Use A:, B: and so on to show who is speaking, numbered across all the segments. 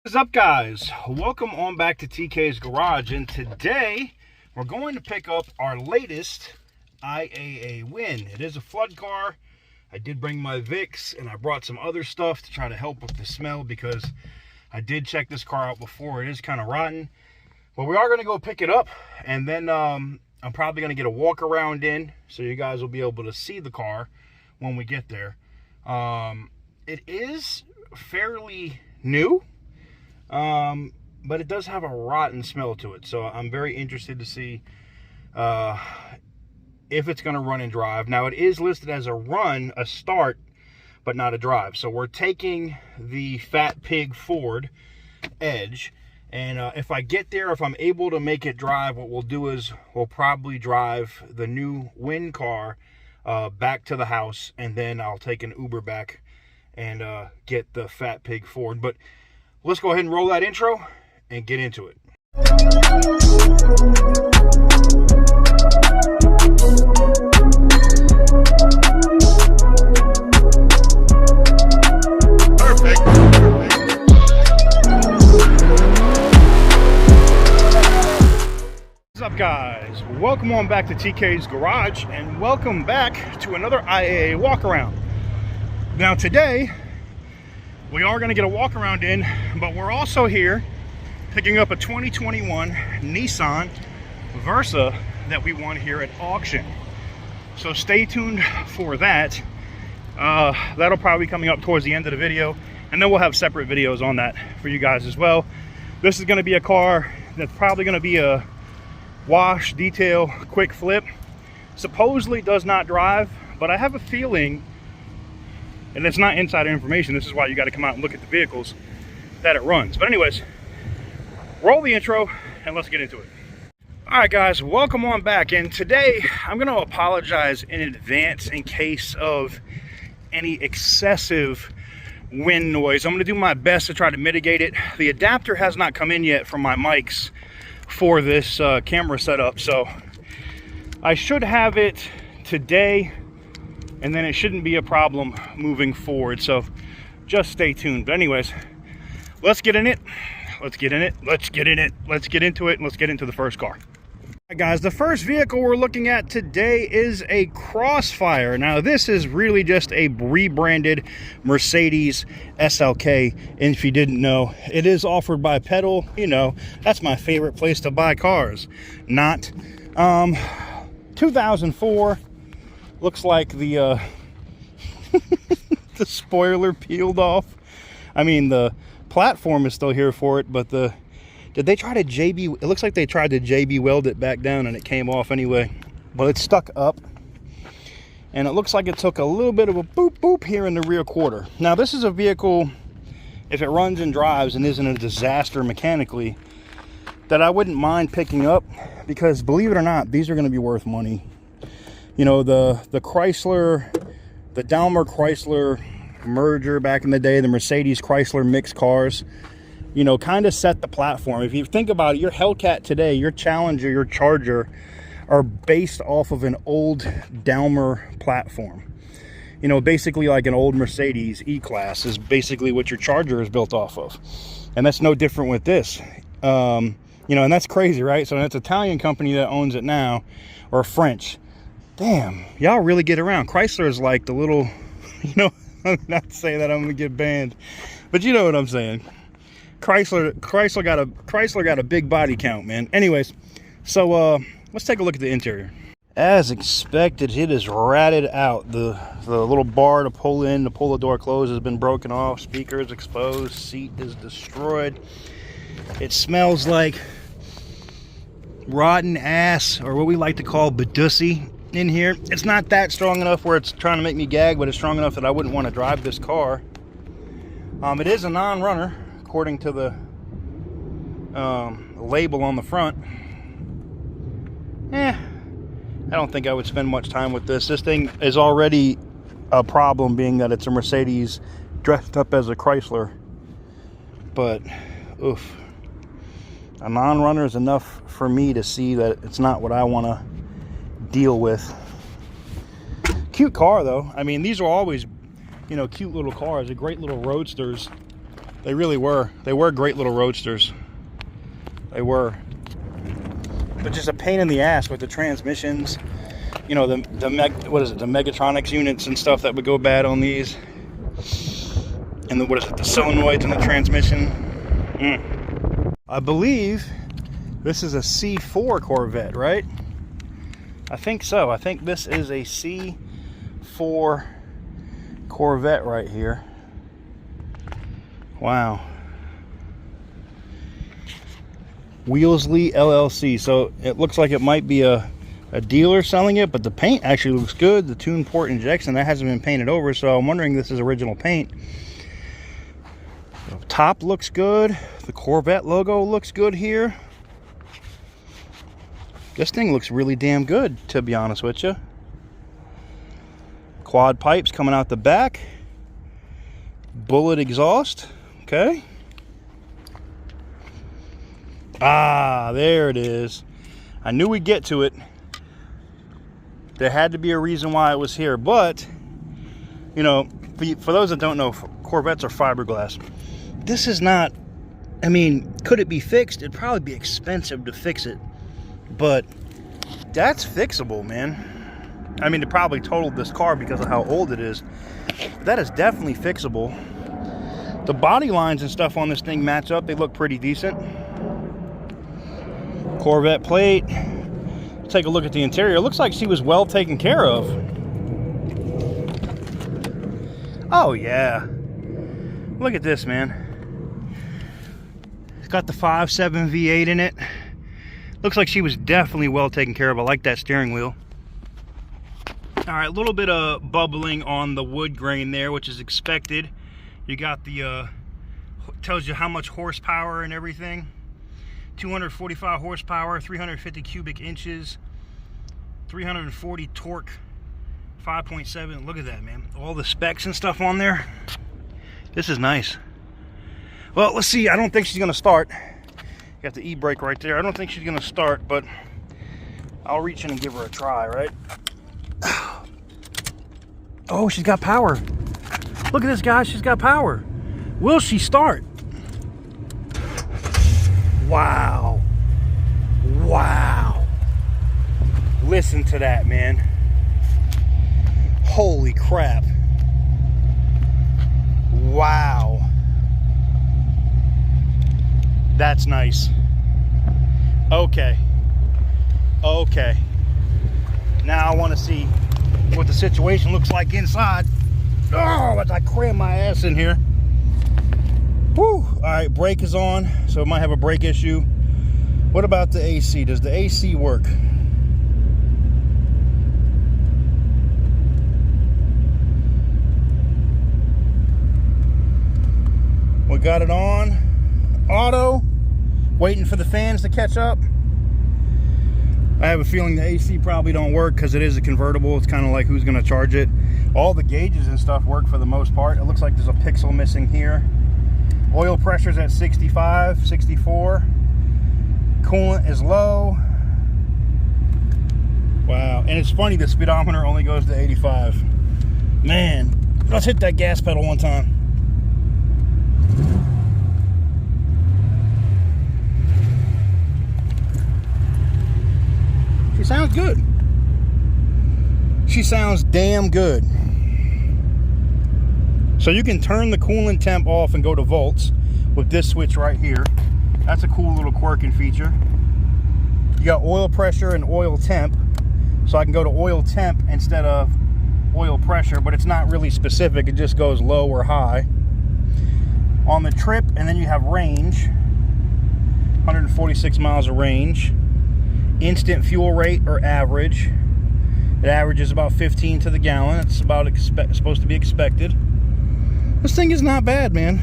A: What's up, guys? Welcome on back to TK's Garage, and today we're going to pick up our latest IAA win. It is a flood car. I did bring my Vicks and I brought some other stuff to try to help with the smell because I did check this car out before. It is kind of rotten, but we are going to go pick it up, and then I'm probably going to get a walk around in so you guys will be able to see the car when we get there. It is fairly new. But it does have a rotten smell to it, so I'm very interested to see if it's going to run and drive. Now, it is listed as a run, a start, but not a drive. So we're taking the Fat Pig Ford Edge, and if I get there, if I'm able to make it drive, what we'll do is we'll probably drive the new Win car back to the house, and then I'll take an Uber back and get the Fat Pig Ford. But let's go ahead and roll that intro and get into it. Perfect. What's up, guys? Welcome on back to TK's Garage, and welcome back to another IAA Walk Around. Now today, we are going to get a walk around in, but we're also here picking up a 2021 Nissan Versa that we won here at auction. So stay tuned for that. That'll probably be coming up towards the end of the video, and then we'll have separate videos on that for you guys as well. This is going to be a car that's probably going to be a wash, detail, quick flip. Supposedly does not drive, but I have a feeling, and it's not insider information, this is why you got to come out and look at the vehicles, that it runs. But anyways, roll the intro and let's get into it. All right, guys, welcome on back. And today I'm going to apologize in advance in case of any excessive wind noise. I'm going to do my best to try to mitigate it. The adapter has not come in yet from my mics for this camera setup, so I should have it today, and then it shouldn't be a problem moving forward. So just stay tuned. But anyways, let's get in it. Let's get in it. Let's get in it. Let's get into it. And let's get into the first car. All right, guys, the first vehicle we're looking at today is a Crossfire. Now, this is really just a rebranded Mercedes SLK. And if you didn't know, it is offered by Pedal. You know, that's my favorite place to buy cars. Not 2004. Looks like the the spoiler peeled off. I mean, the platform is still here for it, but did they try to JB? It looks like they tried to JB weld it back down and it came off anyway. But it's stuck up, and it looks like it took a little bit of a boop boop here in the rear quarter. Now, this is a vehicle, if it runs and drives and isn't a disaster mechanically, that I wouldn't mind picking up, because believe it or not, these are going to be worth money. You know, the Chrysler, the Daimler Chrysler merger back in the day, the Mercedes Chrysler mixed cars, you know, kind of set the platform. If you think about it, your Hellcat today, your Challenger, your Charger are based off of an old Daimler platform. You know, basically like an old Mercedes E-Class is basically what your Charger is built off of. And that's no different with this. You know, and that's crazy, right? So it's an Italian company that owns it now, or French. Damn, y'all really get around. Chrysler is like the little, you know, I'm not saying that I'm gonna get banned, but you know what I'm saying. Chrysler got a big body count, man. Anyways, so let's take a look at the interior. As expected, it is ratted out. The little bar to pull in, to pull the door closed, has been broken off. Speaker is exposed. Seat is destroyed. It smells like rotten ass, or what we like to call badussy, in here. It's not that strong enough where it's trying to make me gag, but it's strong enough that I wouldn't want to drive this car. It is a non-runner according to the label on the front. I don't think I would spend much time with this. This thing is already a problem, being that it's a Mercedes dressed up as a Chrysler. But oof, a non-runner is enough for me to see that it's not what I want to deal with. Cute car though. I mean, these are always, you know, cute little cars. They're great little roadsters. They really were. They were great little roadsters. They were. But just a pain in the ass with the transmissions. You know, the Megatronics units and stuff that would go bad on these. And the solenoids in the transmission. I believe this is a C4 Corvette, right? I think so. I think this is a C4 Corvette right here. Wow. Wheelsley LLC. So it looks like it might be a dealer selling it, but the paint actually looks good. The tune port injection, that hasn't been painted over, so I'm wondering if this is original paint. The top looks good. The Corvette logo looks good here. This thing looks really damn good, to be honest with you. Quad pipes coming out the back. Bullet exhaust. Okay. Ah, there it is. I knew we'd get to it. There had to be a reason why it was here, but you know, for those that don't know, Corvettes are fiberglass. This is not, I mean, could it be fixed? It'd probably be expensive to fix it, but that's fixable, man. I mean, it probably totaled this car because of how old it is. That is definitely fixable. The body lines and stuff on this thing match up. They look pretty decent. Corvette plate. Take a look at the interior. It looks like she was well taken care of. Oh yeah. Look at this, man. It's got the 5.7 V8 in it. Looks like she was definitely well taken care of. I like that steering wheel. All right, a little bit of bubbling on the wood grain there, which is expected. You got the tells you how much horsepower and everything. 245 horsepower, 350 cubic inches, 340 torque, 5.7. Look at that, man. All the specs and stuff on there. This is nice. Well, let's see. I don't think she's gonna start. You got the e-brake right there. I don't think she's gonna start, but I'll reach in and give her a try, right? Oh, she's got power. Look at this, guys. She's got power. Will she start? Wow. Wow. Listen to that, man. Holy crap. Wow. That's nice. Okay. Okay. Now I want to see what the situation looks like inside. Oh, as I cram my ass in here. Whew. All right, brake is on, so it might have a brake issue. What about the AC? Does the AC work? We got it on. Auto. Waiting for the fans to catch up. I have a feeling the AC probably don't work because it is a convertible. It's kind of like who's going to charge it. All the gauges and stuff work for the most part. It looks like there's a pixel missing here. Oil pressure's at 65, 64. Coolant is low. Wow. And it's funny, the speedometer only goes to 85. Man, let's hit that gas pedal one time. She sounds good. She sounds damn good. So you can turn the coolant temp off and go to volts with this switch right here. That's a cool little quirk and feature. You got oil pressure and oil temp. So I can go to oil temp instead of oil pressure, but it's not really specific. It just goes low or high. On the trip, and then you have range. 146 miles of range. Instant fuel rate or average. It averages about 15 to the gallon. It's about supposed to be expected. This thing is not bad, man.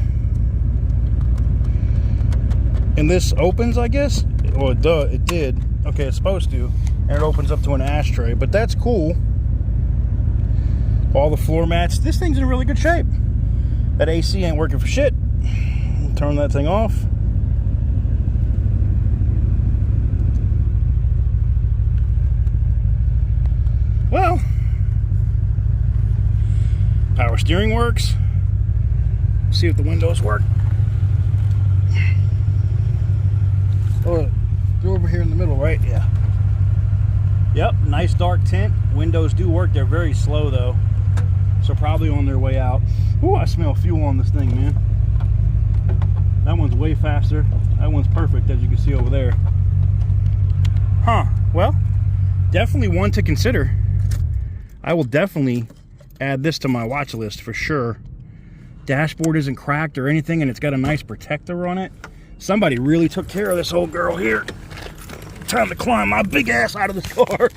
A: And this opens, I guess. Well, it did. Okay, it's supposed to. And it opens up to an ashtray, but that's cool. All the floor mats. This thing's in really good shape. That AC ain't working for shit. Turn that thing off. Well, power steering works. See if the windows work. Oh, they're over here in the middle, right? Yeah. Yep, nice dark tint. Windows do work. They're very slow though, so probably on their way out. Ooh, I smell fuel on this thing, man. That one's way faster. That one's perfect, as you can see over there. Huh, well, definitely one to consider. I will definitely add this to my watch list for sure. Dashboard isn't cracked or anything, and it's got a nice protector on it. Somebody really took care of this old girl here. Time to climb my big ass out of this car.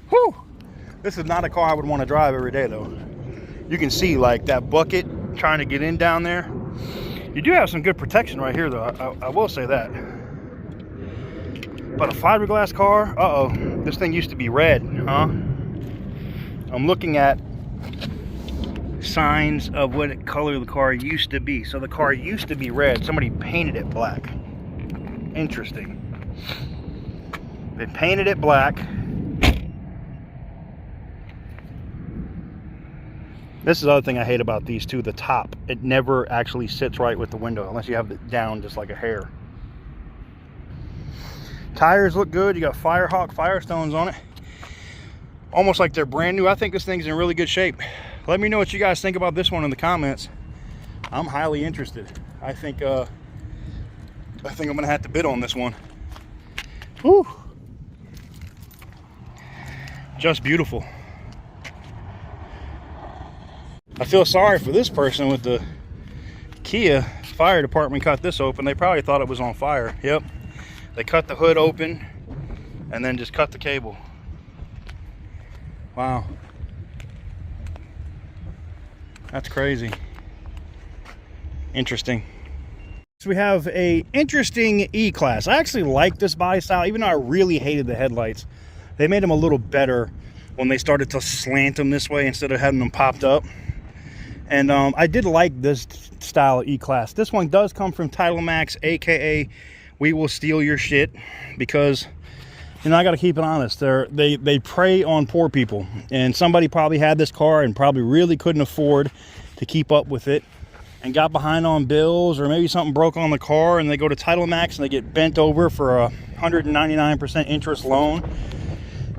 A: Whew. This is not a car I would want to drive every day though. You can see like that bucket trying to get in down there. You do have some good protection right here though, I will say that. But a fiberglass car, uh-oh, this thing used to be red, huh? I'm looking at signs of what color the car used to be. So the car used to be red, somebody painted it black. Interesting. They painted it black. This is the other thing I hate about these too, the top. It never actually sits right with the window unless you have it down just like a hair. Tires look good. You got Firehawk Firestones on it. Almost like they're brand new. I think this thing's in really good shape. Let me know what you guys think about this one in the comments. I'm highly interested. I think I'm gonna have to bid on this one. Whew. Just beautiful. I feel sorry for this person with the Kia fire department cut this open. They probably thought it was on fire. Yep. They cut the hood open and then just cut the cable. Wow. That's crazy. Interesting. So we have a interesting E-Class. I actually like this body style, even though I really hated the headlights. They made them a little better when they started to slant them this way instead of having them popped up. And I did like this style of E-Class. This one does come from Title Max, aka We Will Steal Your Shit, because, you know, I got to keep it honest. They prey on poor people, and somebody probably had this car and probably really couldn't afford to keep up with it and got behind on bills, or maybe something broke on the car and they go to Title Max and they get bent over for a 199% interest loan,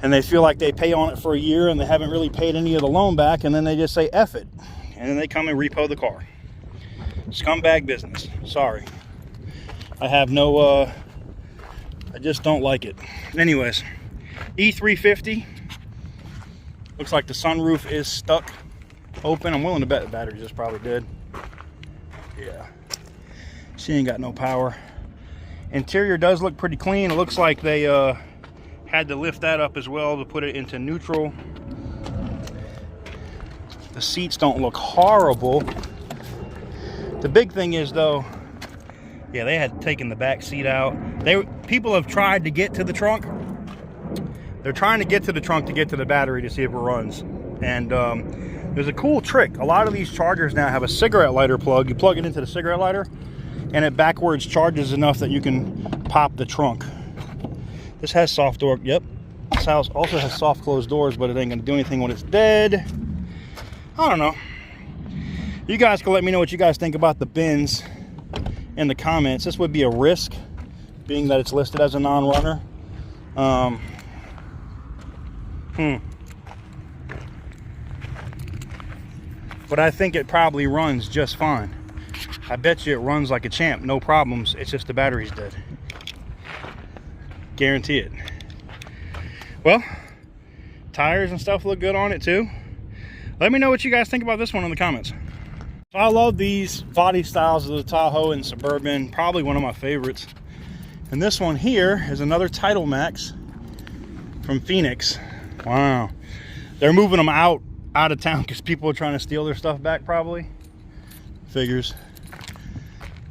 A: and they feel like they pay on it for a year and they haven't really paid any of the loan back, and then they just say F it, and then they come and repo the car. Scumbag business. Sorry. I have no I just don't like it. Anyways, E350. Looks like the sunroof is stuck open. I'm willing to bet the battery just probably dead. Yeah, she ain't got no power. Interior does look pretty clean. It looks like they had to lift that up as well to put it into neutral. The seats don't look horrible. The big thing is though, yeah, they had taken the back seat out. People have tried to get to the trunk. They're trying to get to the trunk to get to the battery to see if it runs. And there's a cool trick. A lot of these chargers now have a cigarette lighter plug. You plug it into the cigarette lighter and it backwards charges enough that you can pop the trunk. This has soft door. Yep. This house also has soft closed doors, but it ain't gonna do anything when it's dead. I don't know. You guys can let me know what you guys think about the bins in the comments. This would be a risk, being that it's listed as a non-runner. But I think it probably runs just fine. I bet you it runs like a champ, no problems. It's just the battery's dead. Guarantee it. Well, tires and stuff look good on it too. Let me know what you guys think about this one in the comments. So I love these body styles of the Tahoe and Suburban, probably one of my favorites. And this one here is another Title Max from Phoenix. Wow. They're moving them out of town because people are trying to steal their stuff back probably. Figures.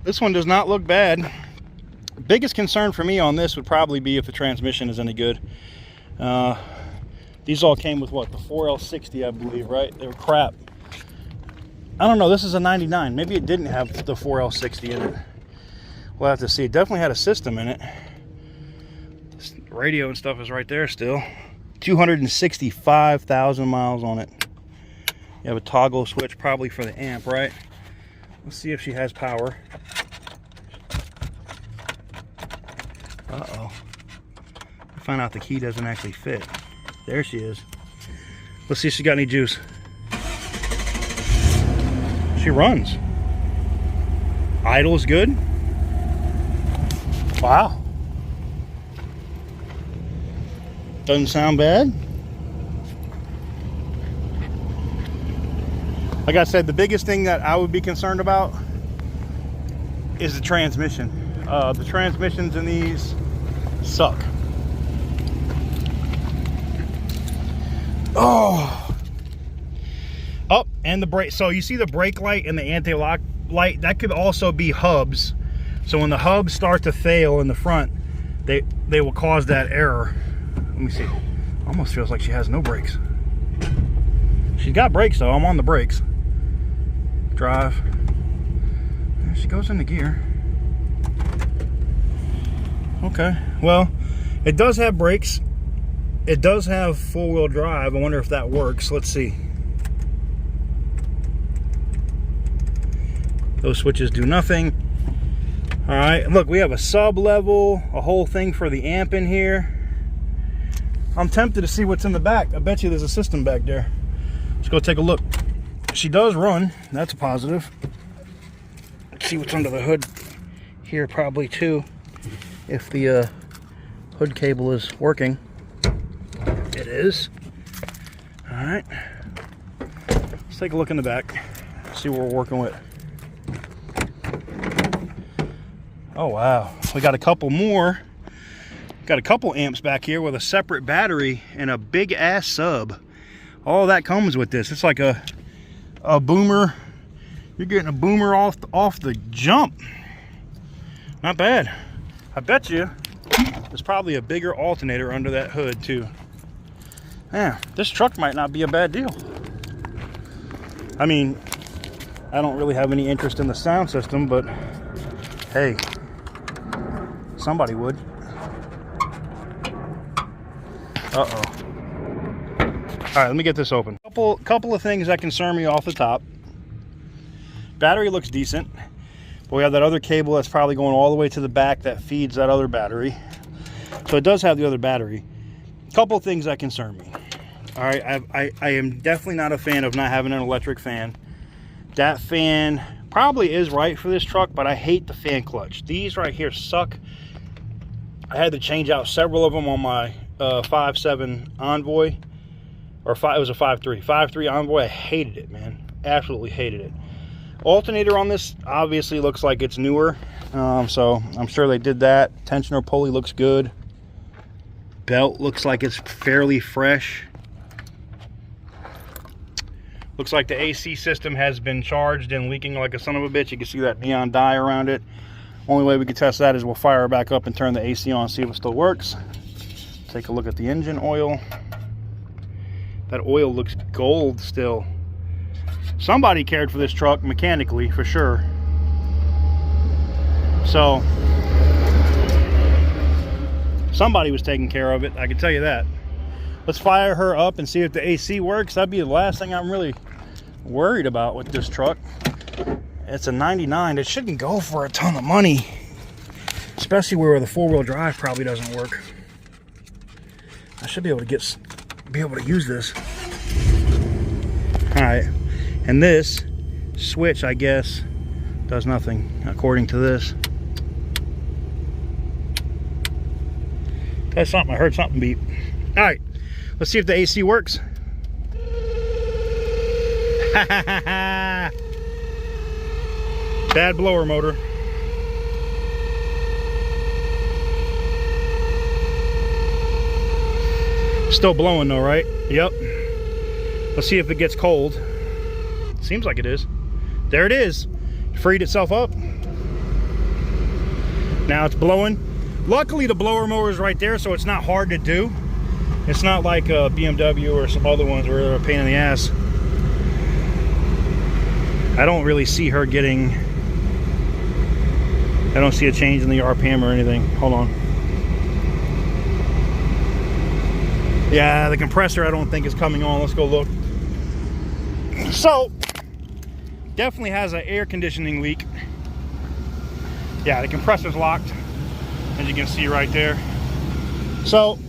A: This one does not look bad. Biggest concern for me on this would probably be if the transmission is any good. These all came with what, the 4L60 I believe, right? They were crap. I don't know, this is a 99. Maybe it didn't have the 4L60 in it. We'll have to see. It definitely had a system in it. This radio and stuff is right there still. 265,000 miles on it. You have a toggle switch probably for the amp, right? Let's see if she has power. Uh-oh. I find out the key doesn't actually fit. There she is. Let's see if she got any juice. She runs. Idle's good. Wow. Doesn't sound bad. Like I said, the biggest thing that I would be concerned about is the transmission. The transmissions in these suck. Oh, and the brake. So you see the brake light and the anti-lock light, that could also be hubs. So when the hubs start to fail in the front, they will cause that error. Let me see. Almost feels like she has no brakes. She's got brakes though. I'm on the brakes. Drive. There she goes into gear. Okay, well, it does have brakes. It does have four-wheel drive. I wonder if that works. Let's see. Those switches do nothing. All right, look, we have a sub level, a whole thing for the amp in here. I'm tempted to see what's in the back. I bet you there's a system back there. Let's go take a look. She does run. That's a positive. Let's see what's under the hood here, probably too, if the hood cable is working. It is. All right. Let's take a look in the back. See what we're working with. Oh wow, we got a couple more. Got a couple amps back here with a separate battery and a big ass sub. All that comes with this. It's like a boomer. You're getting a boomer off the jump. Not bad. I bet you there's probably a bigger alternator under that hood too. Yeah, this truck might not be a bad deal. I mean, I don't really have any interest in the sound system, but hey, somebody would. Uh-oh. All right, let me get this open. Couple of things that concern me off the top. Battery looks decent, but we have that other cable that's probably going all the way to the back that feeds that other battery. So it does have the other battery. Couple things that concern me. All right, I am definitely not a fan of not having an electric fan. That fan probably is right for this truck, but I hate the fan clutch. These right here suck. I had to change out several of them on my 5.7 Envoy, or it was a 5.3 Envoy. I hated it, man. Absolutely hated it. Alternator on this obviously looks like it's newer, so I'm sure they did that. Tensioner pulley looks good. Belt looks like it's fairly fresh. Looks like the AC system has been charged and leaking like a son of a bitch. You can see that neon dye around it. Only way we can test that is we'll fire it back up and turn the AC on, see if it still works. Take a look at the engine oil. That oil looks gold still. Somebody cared for this truck mechanically, for sure. So, somebody was taking care of it, I can tell you that. Let's fire her up and see if the AC works. That'd be the last thing I'm really worried about with this truck. It's a 99. It shouldn't go for a ton of money, especially where the four-wheel drive probably doesn't work. I should be able to use this. All right, and this switch, I guess, does nothing according to this. That's something. I heard something beep. All right, let's see if the AC works. Bad blower motor. Still blowing though, right? Yep. Let's see if it gets cold. Seems like it is. There it is. Freed itself up. Now it's blowing. Luckily the blower motor is right there, so it's not hard to do. It's not like a BMW or some other ones where they're a pain in the ass. I don't really see her getting... I don't see a change in the RPM or anything. Hold on. Yeah, the compressor I don't think is coming on. Let's go look. So, definitely has an air conditioning leak. Yeah, the compressor's locked. as you can see right there. So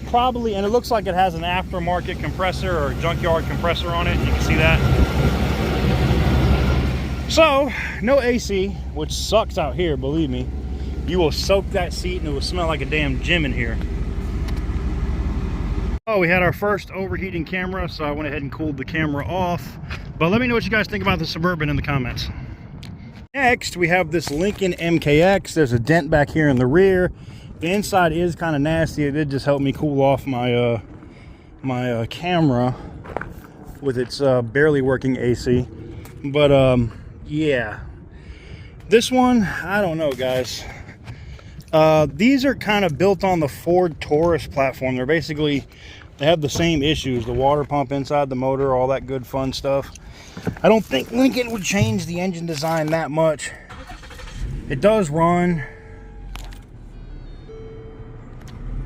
A: probably, and it looks like it has an aftermarket compressor or junkyard compressor on it. You can see that. So no AC, which sucks out here, believe me. You will soak that seat and it will smell like a damn gym in here. Oh, we had our first overheating camera, so I went ahead and cooled the camera off. But let me know what you guys think about the Suburban in the comments. Next, we have this Lincoln MKX. There's a dent back here in the rear. The inside is kind of nasty. It did just help me cool off my my camera with its barely working AC. But yeah, this one, I don't know, guys. These are kind of built on the Ford Taurus platform. They're basically, they have the same issues, the water pump inside the motor, all that good fun stuff. I don't think Lincoln would change the engine design that much. It does run,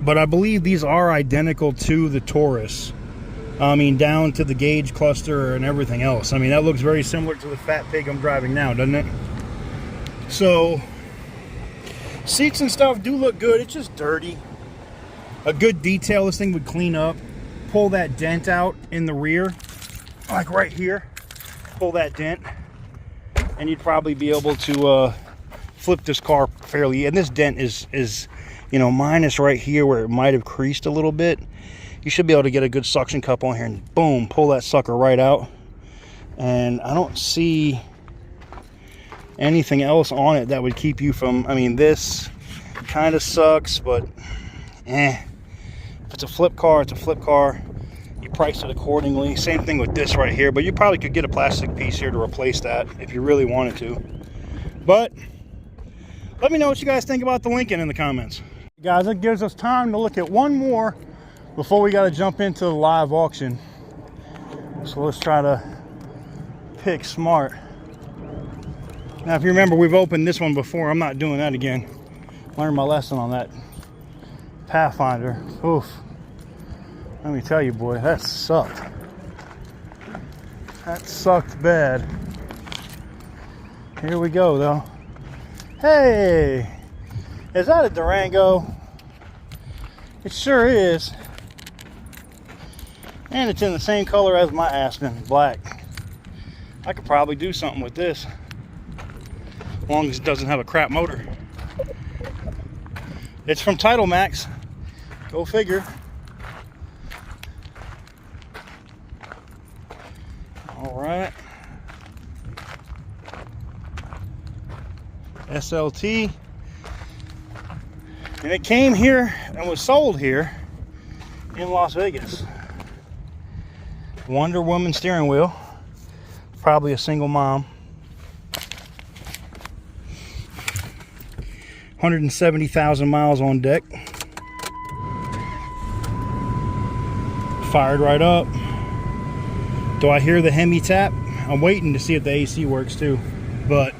A: but I believe these are identical to the Taurus. I mean, down to the gauge cluster and everything else. I mean, that looks very similar to the Fat Pig I'm driving now, doesn't it? So seats and stuff do look good. It's just dirty. A good detail this thing would clean up. Pull that dent out in the rear, like right here. Pull that dent, and you'd probably be able to flip this car fairly. And this dent is, you know, minus right here where it might have creased a little bit. You should be able to get a good suction cup on here and boom, pull that sucker right out. And I don't see anything else on it that would keep you from, I mean, this kind of sucks, but if it's a flip car, it's a flip car. You price it accordingly. Same thing with this right here, but you probably could get a plastic piece here to replace that if you really wanted to. But let me know what you guys think about the Lincoln in the comments. Guys, it gives us time to look at one more before we got to jump into the live auction. So let's try to pick smart. Now, if you remember, we've opened this one before. I'm not doing that again. Learned my lesson on that Pathfinder. Oof. Let me tell you, boy, that sucked. That sucked bad. Here we go, though. Hey! Is that a Durango? It sure is. And it's in the same color as my Aspen, black. I could probably do something with this. As long as it doesn't have a crap motor. It's from Title Max. Go figure. All right. SLT. And it came here and was sold here in Las Vegas. Wonder Woman steering wheel. Probably a single mom. 170,000 miles on deck. Fired right up. Do I hear the Hemi tap? I'm waiting to see if the AC works too. But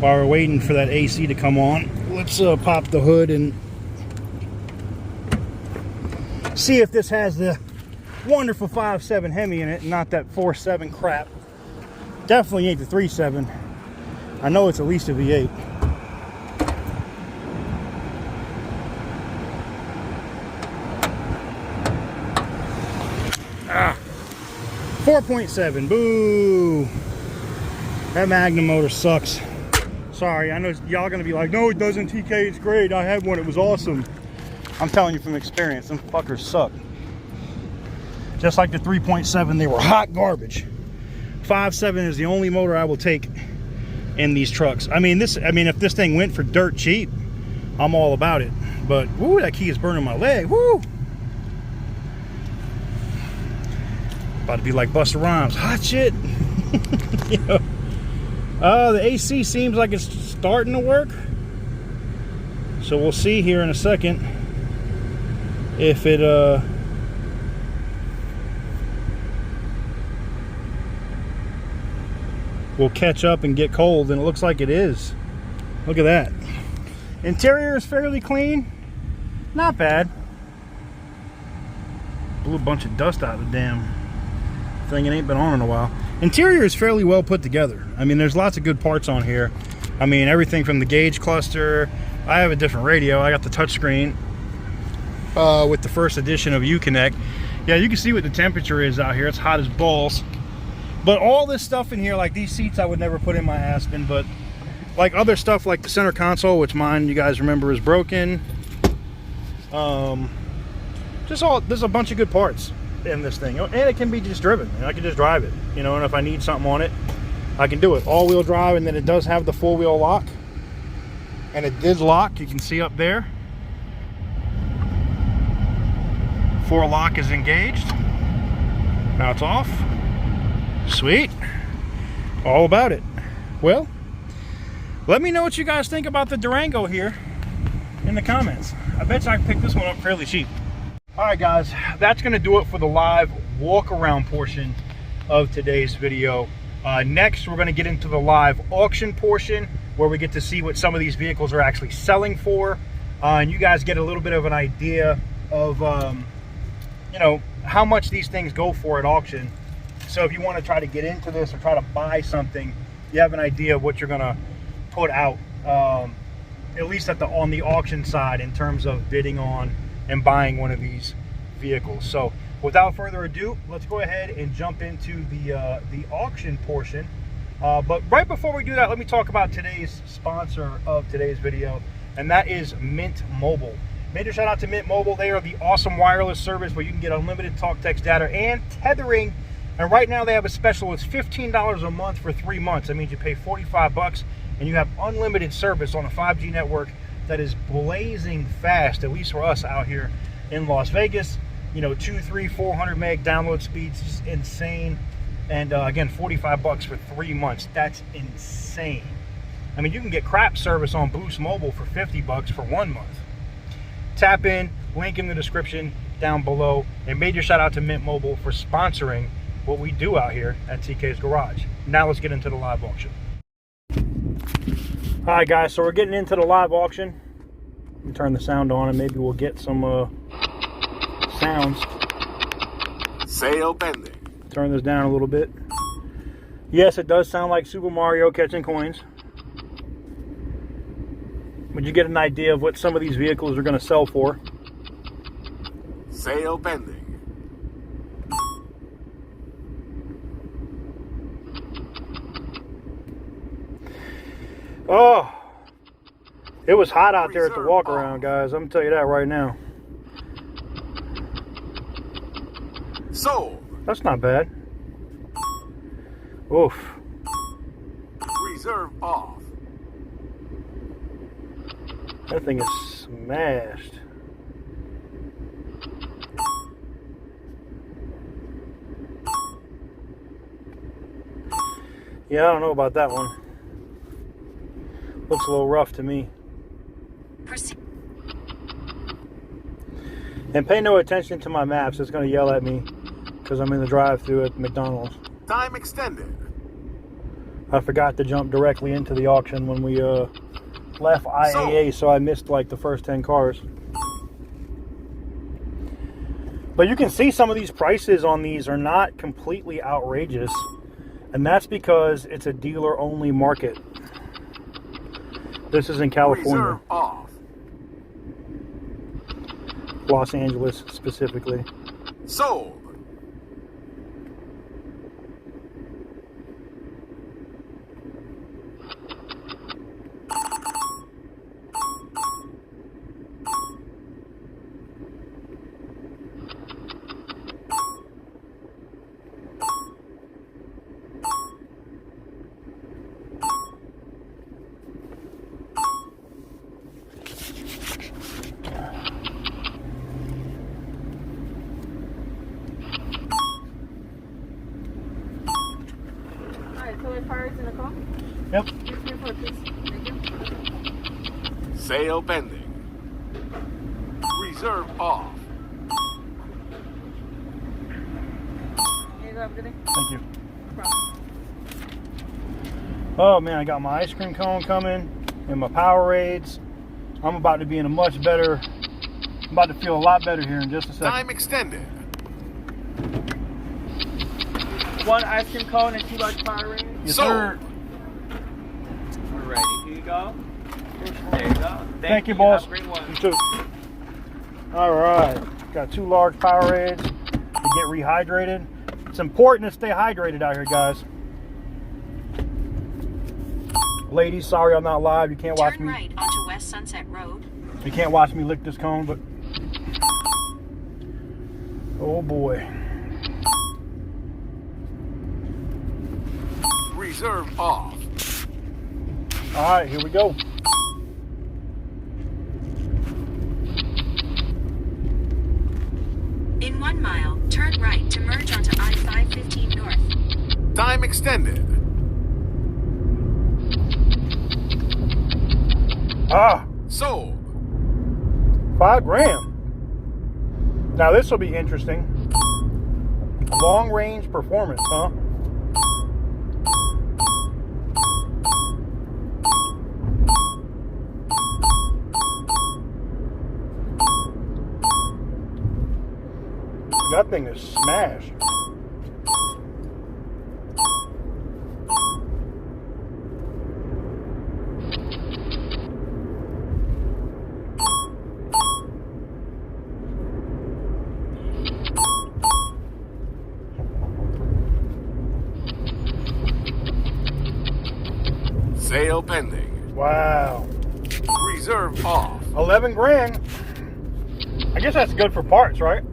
A: while we're waiting for that AC to come on, let's pop the hood and see if this has the wonderful 5.7 Hemi in it, and not that 4.7 crap. Definitely ain't the 3.7. I know it's at least a V8. 4.7, boo. That Magnum motor sucks. Sorry, I know y'all gonna be like, no it doesn't, TK, it's great, I had one, it was awesome. I'm telling you from experience, them fuckers suck. Just like the 3.7, they were hot garbage. 5.7 is the only motor I will take in these trucks. I mean, if this thing went for dirt cheap, I'm all about it. But woo, that key is burning my leg. Woo! About to be like Busta Rhymes, hot shit. You know? The AC seems like it's starting to work, so we'll see here in a second if it will catch up and get cold, and it looks like it is. Look at that. Interior is fairly clean, not bad. Blew a bunch of dust out of the damn thing. It ain't been on in a while. Interior is fairly well put together. I mean, there's lots of good parts on here. I mean, everything from the gauge cluster. I have a different radio. I got the touchscreen with the first edition of Uconnect. Yeah, you can see what the temperature is out here. It's hot as balls. But all this stuff in here, like these seats I would never put in my Aspen, but like other stuff like the center console, which mine, you guys remember, is broken. There's a bunch of good parts in this thing. And it can be just driven. And I can just drive it, you know, and if I need something on it, I can do it. All-wheel drive, and then it does have the four-wheel lock. And it did lock, you can see up there. 4 lock is engaged. Now it's off. Sweet. All about it. Well, let me know what you guys think about the Durango here in the comments. I bet you I can pick this one up fairly cheap. All right, guys, that's going to do it for the live walk around portion of today's video. Next, we're going to get into the live auction portion, where we get to see what some of these vehicles are actually selling for, and you guys get a little bit of an idea of you know, how much these things go for at auction. So if you want to try to get into this or try to buy something, you have an idea of what you're going to put out, at least on the auction side, in terms of bidding on and buying one of these vehicles. So without further ado, let's go ahead and jump into the auction portion. But right before we do that, let me talk about today's sponsor of today's video, and that is Mint Mobile. Major shout out to Mint Mobile. They are the awesome wireless service where you can get unlimited talk, text, data, and tethering. And right now they have a special. It's $15 a month for 3 months. That means you pay 45 bucks and you have unlimited service on a 5G network that is blazing fast, at least for us out here in Las Vegas. You know, 200, 300, 400 meg download speeds, just insane. And again, 45 bucks for 3 months. That's insane. I mean, you can get crap service on Boost Mobile for 50 bucks for 1 month. Tap in, link in the description down below, and major shout out to Mint Mobile for sponsoring what we do out here at TK's Garage. Now let's get into the live auction. All right, guys, so we're getting into the live auction. Let me turn the sound on and maybe we'll get some sounds.
B: Sale pending.
A: Turn this down a little bit. Yes, it does sound like Super Mario catching coins. But you get an idea of what some of these vehicles are going to sell for.
B: Sale pending.
A: Oh, it was hot out there at the walk around, guys. I'm going to tell you that right now.
B: Sold.
A: That's not bad. Oof.
B: Reserve off.
A: That thing is smashed. Yeah, I don't know about that one. Looks a little rough to me. And pay no attention to my maps. It's going to yell at me because I'm in the drive-thru at McDonald's.
B: Time extended.
A: I forgot to jump directly into the auction when we left IAA, so I missed like the first 10 cars. But you can see some of these prices on these are not completely outrageous, and that's because it's a dealer-only market. This is in California.
B: Reserve off.
A: Los Angeles specifically.
B: Sold.
A: Yep.
B: Sale pending. Reserve off.
C: Here you go, everybody.
A: Thank you.
C: No problem.
A: Oh man, I got my ice cream cone coming and my Powerades. I'm about to be in a much better, I'm about to feel a lot better here in just a second.
B: Time extended.
C: 1 ice cream cone and 2 large Powerades.
A: Yes,
B: Sold.
A: sir.
C: Alrighty, here
D: go. There you go.
A: Thank you, boss.
D: Have a great one.
A: You too. All right. Got 2 large Powerades to get rehydrated. It's important to stay hydrated out here, guys. Ladies, sorry I'm not live. You can't watch
E: Turn
A: me.
E: right onto West Sunset Road.
A: You can't watch me lick this cone, but oh boy.
B: Reserve off.
A: All right, here we go.
E: In 1 mile, turn right to merge onto I-515 North.
B: Time extended.
A: Ah,
B: Sold.
A: $5,000. Now this will be interesting. Long range performance, huh? That thing is smashed.
B: Sale pending.
A: Wow.
B: Reserve off.
A: $11,000. I guess that's good for parts, right?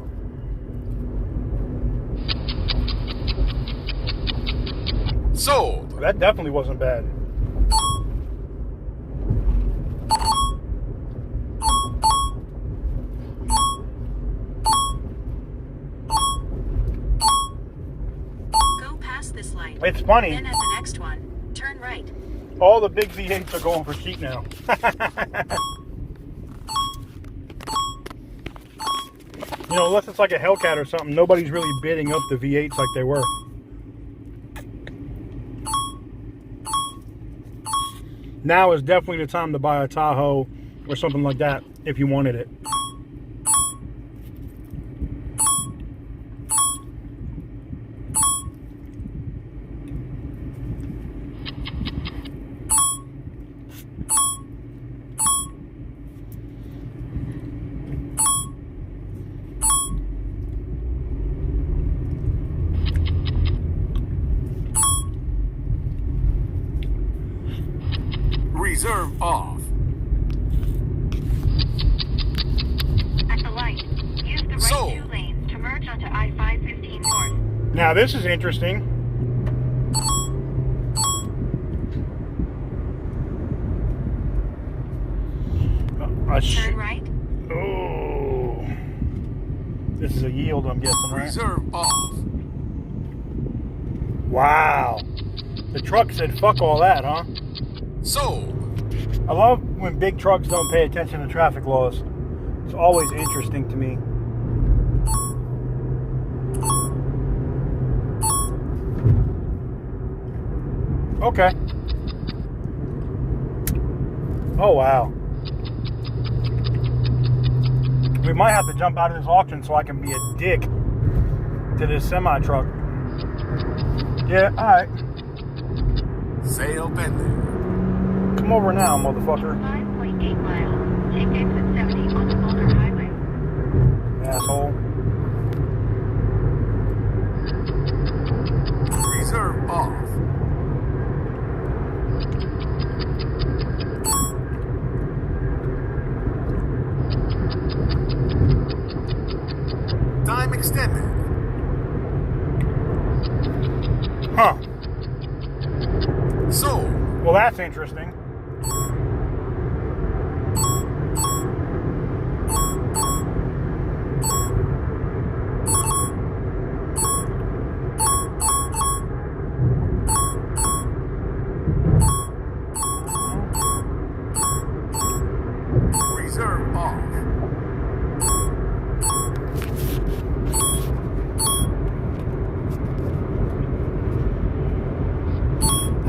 B: Sold.
A: That definitely wasn't bad.
E: Go past this light.
A: It's funny.
E: Then at the next one, turn right.
A: All the big V8s are going for cheap now. You know, unless it's like a Hellcat or something, nobody's really bidding up the V8s like they were. Now is definitely the time to buy a Tahoe or something like that if you wanted it.
B: Reserve off.
E: At the light, use the right
B: Sold.
E: 2 lanes to merge onto I-515 North.
A: Now this is interesting.
E: Turn right.
A: Oh, this is a yield, I'm guessing, right?
B: Reserve off.
A: Wow. The truck said, "Fuck all that," huh?
B: Sold.
A: I love when big trucks don't pay attention to traffic laws. It's always interesting to me. Okay. Oh, wow. We might have to jump out of this auction so I can be a dick to this semi-truck. Yeah, alright.
B: Sale pending.
A: Come over now, motherfucker.
E: 5.8 miles. Take exit 70 on the Boulder Highway.
A: Asshole.
B: Reserve off. Time extended.
A: Huh.
B: Sold.
A: Well, that's interesting.
B: Reserve off.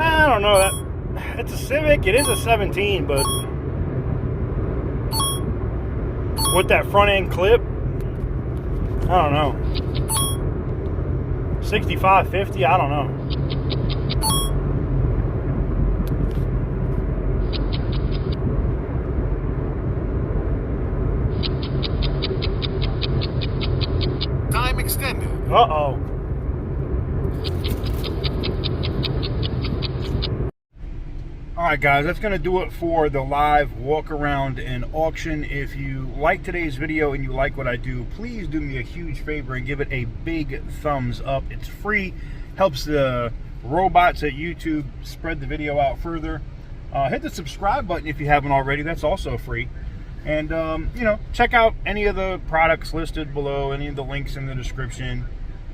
A: I don't know. It's a Civic. It is a 17, but with that front end clip, I don't know. 6550, I don't know. Uh-oh. Alright guys, that's going to do it for the live walk around and auction. If you like today's video and you like what I do, please do me a huge favor and give it a big thumbs up. It's free, helps the robots at YouTube spread the video out further. Hit the subscribe button if you haven't already, that's also free. And you know, check out any of the products listed below, any of the links in the description.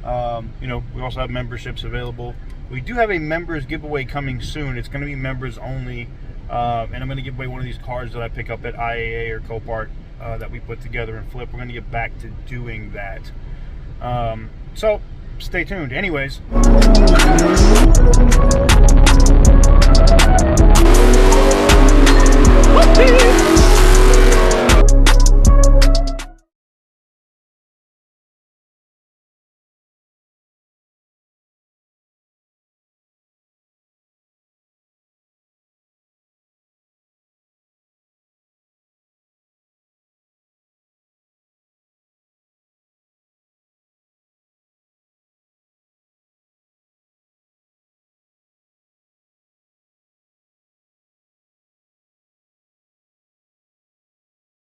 A: You know, we also have memberships available. We do have a members giveaway coming soon. It's going to be members only, and I'm going to give away one of these cars that I pick up at IAA or Copart that we put together and flip. We're going to get back to doing that. So stay tuned. Anyways.